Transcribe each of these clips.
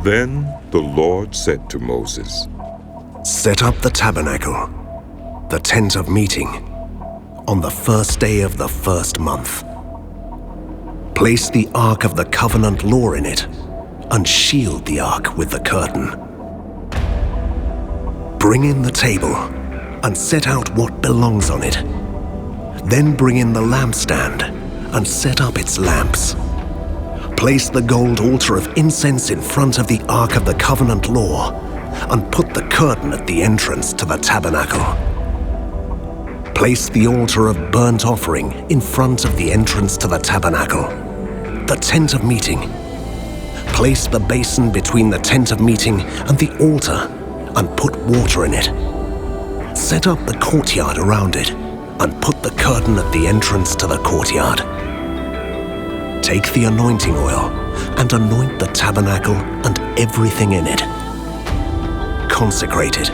Then the Lord said to Moses, "Set up the tabernacle, the tent of meeting, on the first day of the first month. Place the ark of the covenant law in it, and shield the ark with the curtain. Bring in the table, and set out what belongs on it. Then bring in the lampstand, and set up its lamps. Place the gold altar of incense in front of the ark of the covenant law, and put the curtain at the entrance to the tabernacle. Place the altar of burnt offering in front of the entrance to the tabernacle, the tent of meeting. Place the basin between the tent of meeting and the altar, and put water in it. Set up the courtyard around it, and put the curtain at the entrance to the courtyard. Take the anointing oil and anoint the tabernacle and everything in it. Consecrate it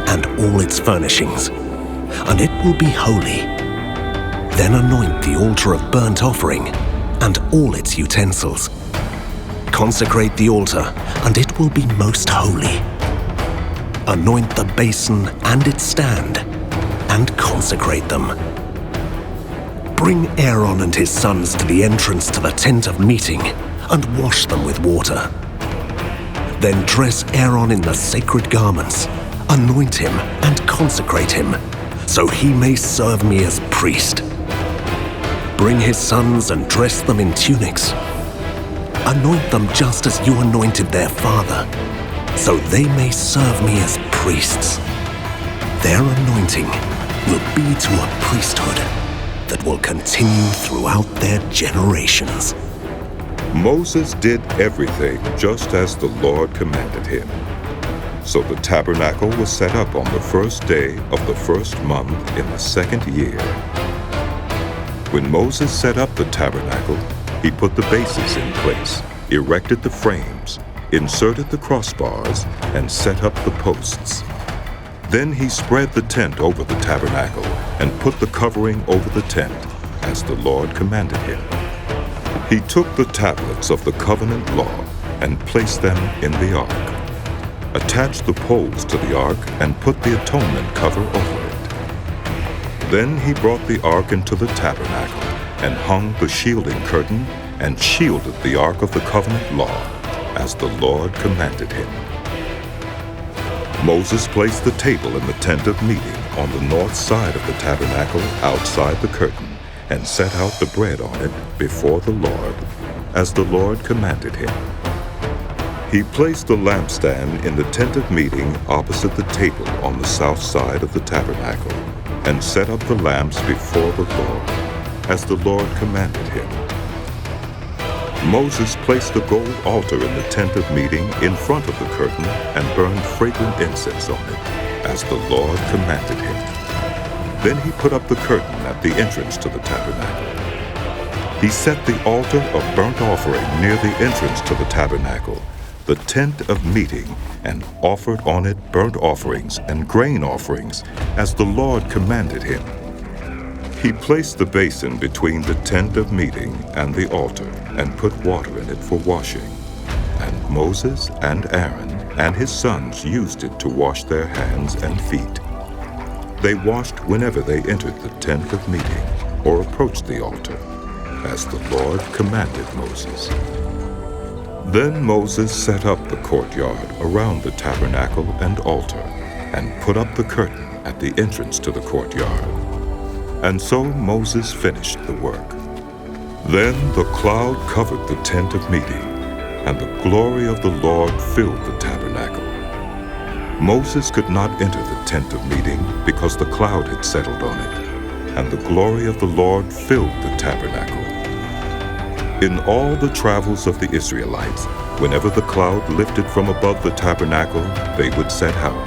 and all its furnishings, and it will be holy. Then anoint the altar of burnt offering and all its utensils. Consecrate the altar, and it will be most holy. Anoint the basin and its stand, and consecrate them. Bring Aaron and his sons to the entrance to the tent of meeting, and wash them with water. Then dress Aaron in the sacred garments, anoint him and consecrate him, so he may serve me as priest. Bring his sons and dress them in tunics. Anoint them just as you anointed their father, so they may serve me as priests. Their anointing will be to a priesthood that will continue throughout their generations." Moses did everything just as the Lord commanded him. So the tabernacle was set up on the first day of the first month in the second year. When Moses set up the tabernacle, he put the bases in place, erected the frames, inserted the crossbars, and set up the posts. Then he spread the tent over the tabernacle and put the covering over the tent, as the Lord commanded him. He took the tablets of the covenant law and placed them in the ark, attached the poles to the ark, and put the atonement cover over it. Then he brought the ark into the tabernacle and hung the shielding curtain and shielded the ark of the covenant law, as the Lord commanded him. Moses placed the table in the tent of meeting on the north side of the tabernacle outside the curtain, and set out the bread on it before the Lord, as the Lord commanded him. He placed the lampstand in the tent of meeting opposite the table on the south side of the tabernacle, and set up the lamps before the Lord, as the Lord commanded him. Moses placed the gold altar in the tent of meeting in front of the curtain and burned fragrant incense on it, as the Lord commanded him. Then he put up the curtain at the entrance to the tabernacle. He set the altar of burnt offering near the entrance to the tabernacle, the tent of meeting, and offered on it burnt offerings and grain offerings, as the Lord commanded him. He placed the basin between the tent of meeting and the altar, and put water in it for washing. And Moses and Aaron and his sons used it to wash their hands and feet. They washed whenever they entered the tent of meeting or approached the altar, as the Lord commanded Moses. Then Moses set up the courtyard around the tabernacle and altar, and put up the curtain at the entrance to the courtyard. And so Moses finished the work. Then the cloud covered the tent of meeting, and the glory of the Lord filled the tabernacle. Moses could not enter the tent of meeting because the cloud had settled on it, and the glory of the Lord filled the tabernacle. In all the travels of the Israelites, whenever the cloud lifted from above the tabernacle, they would set out.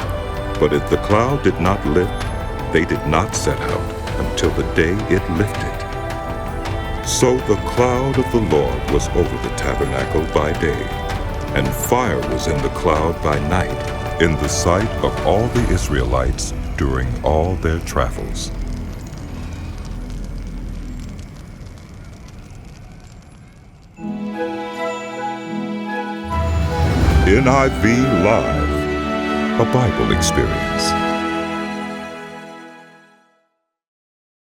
But if the cloud did not lift, they did not set out until the day it lifted. So the cloud of the Lord was over the tabernacle by day, and fire was in the cloud by night, in the sight of all the Israelites during all their travels. NIV Live, a Bible experience.